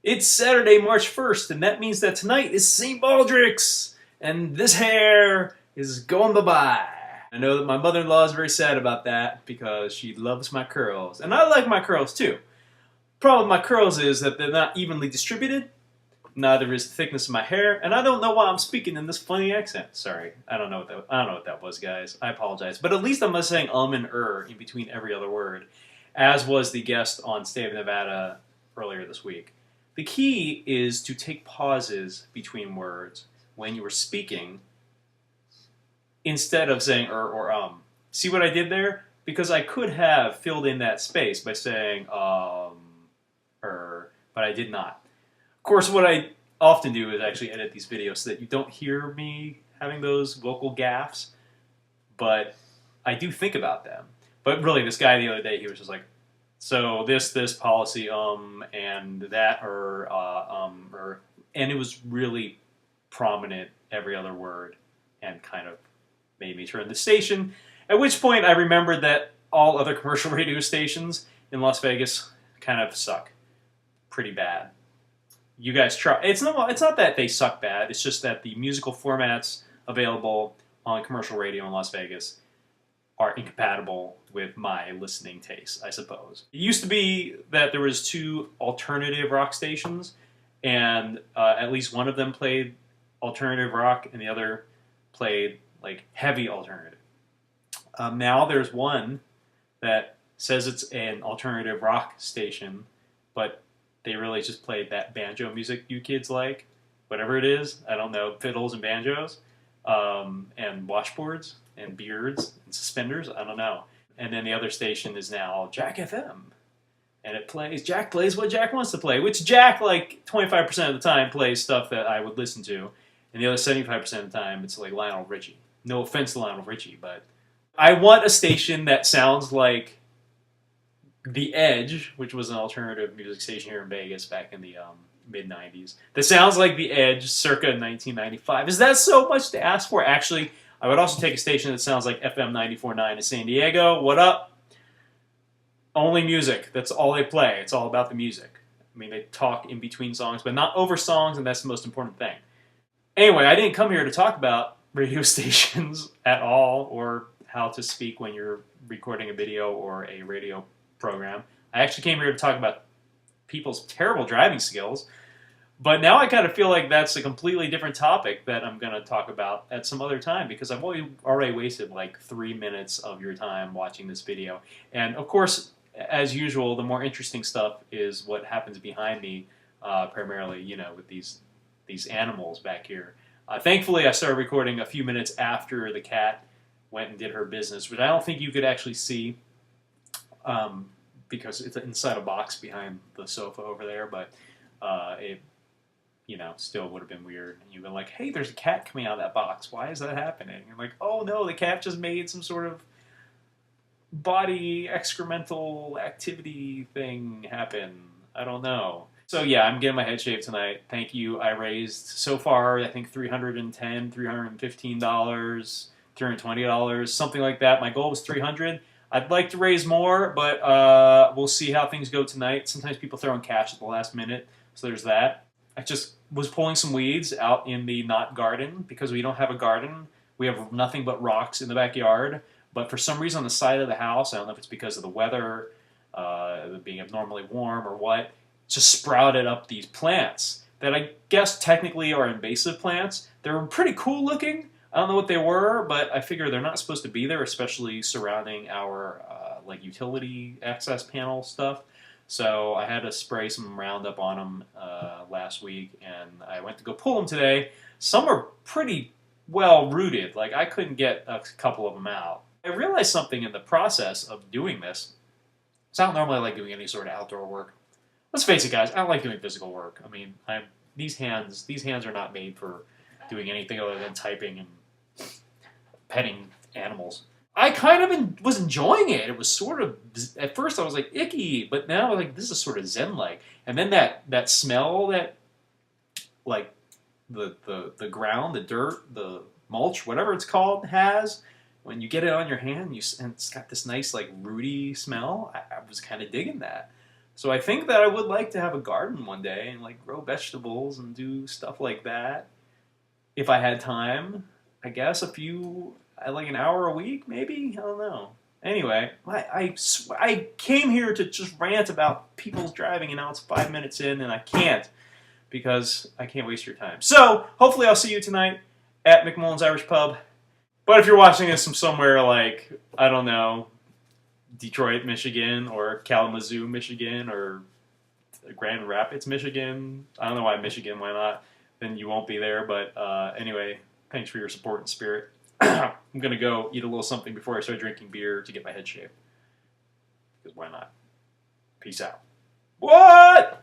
It's Saturday, March 1st, and that means that tonight is St. Baldrick's, and this hair is going bye-bye. I know that my mother-in-law is very sad about that because she loves my curls, and I like my curls too. Problem with my curls is that they're not evenly distributed, neither is the thickness of my hair, and I don't know why I'm speaking in this funny accent. Sorry, I don't know what that was, guys. I apologize. But at least I'm not saying and in between every other word, as was the guest on State of Nevada earlier this week. The key is to take pauses between words when you are speaking instead of saying or See what I did there? Because I could have filled in that space by saying but I did not. Of course, what I often do is actually edit these videos so that you don't hear me having those vocal gaffes, but I do think about them. But really, this guy the other day, he was just like, so this policy, and that, and it was really prominent every other word, and kind of made me turn the station. At which point, I remembered that all other commercial radio stations in Las Vegas kind of suck pretty bad. You guys try. It's not that they suck bad. It's just that the musical formats available on commercial radio in Las Vegas are incompatible with my listening taste, I suppose. It used to be that there was two alternative rock stations, and at least one of them played alternative rock, and the other played like heavy alternative. Now there's one that says it's an alternative rock station, but they really just played that banjo music you kids like, whatever it is. I don't know, fiddles and banjos, and washboards and beards and suspenders. I don't know. And then the other station is now Jack FM, and Jack plays what Jack wants to play, which Jack, like 25% of the time, plays stuff that I would listen to, and the other 75% of the time it's like Lionel Richie. No offense to Lionel Richie, but I want a station that sounds like The Edge, which was an alternative music station here in Vegas back in the mid-90s. That sounds like The Edge circa 1995. Is that so much to ask for? Actually, I would also take a station that sounds like FM 94.9 in San Diego. What up? Only music. That's all they play. It's all about the music. I mean, they talk in between songs, but not over songs, and that's the most important thing. Anyway, I didn't come here to talk about radio stations at all, or how to speak when you're recording a video or a radio program. I actually came here to talk about people's terrible driving skills, but now I kind of feel like that's a completely different topic that I'm going to talk about at some other time, because I've already wasted like 3 minutes of your time watching this video. And of course, as usual, the more interesting stuff is what happens behind me, primarily, with these animals back here. Thankfully, I started recording a few minutes after the cat went and did her business, which I don't think you could actually see, because it's inside a box behind the sofa over there, but it still would have been weird. And you've been like, hey, there's a cat coming out of that box. Why is that happening? And like, oh no, the cat just made some sort of body excremental activity thing happen. I don't know. So yeah, I'm getting my head shaved tonight. Thank you. I raised so far, I think $310, $315, $320, something like that. My goal was $300. I'd like to raise more, but we'll see how things go tonight. Sometimes people throw in cash at the last minute, so there's that. I just was pulling some weeds out in the not garden, because we don't have a garden. We have nothing but rocks in the backyard, but for some reason on the side of the house, I don't know if it's because of the weather, being abnormally warm or what, just sprouted up these plants that I guess technically are invasive plants. They were pretty cool looking. I don't know what they were, but I figure they're not supposed to be there, especially surrounding our utility access panel stuff. So I had to spray some Roundup on them last week, and I went to go pull them today. Some are pretty well rooted. Like, I couldn't get a couple of them out. I realized something in the process of doing this. So I don't normally like doing any sort of outdoor work. Let's face it, guys, I don't like doing physical work. I mean, these hands are not made for doing anything other than typing and petting animals. I kind of was enjoying it. It was sort of, at first I was like, icky, but now I was like, this is sort of zen-like. And then that smell that, like, the ground, the dirt, the mulch, whatever it's called, has, when you get it on your hand, and it's got this nice, like, rooty smell. I was kind of digging that. So I think that I would like to have a garden one day and like grow vegetables and do stuff like that. If I had time, I guess like an hour a week, maybe? I don't know. Anyway, I came here to just rant about people's driving, and now it's 5 minutes in, and I can't because I can't waste your time. So hopefully I'll see you tonight at McMullen's Irish Pub. But if you're watching this from somewhere like, I don't know, Detroit, Michigan, or Kalamazoo, Michigan, or Grand Rapids, Michigan, I don't know why Michigan, why not, then you won't be there. But anyway, thanks for your support and spirit. I'm going to go eat a little something before I start drinking beer to get my head shaved. Because why not? Peace out. What?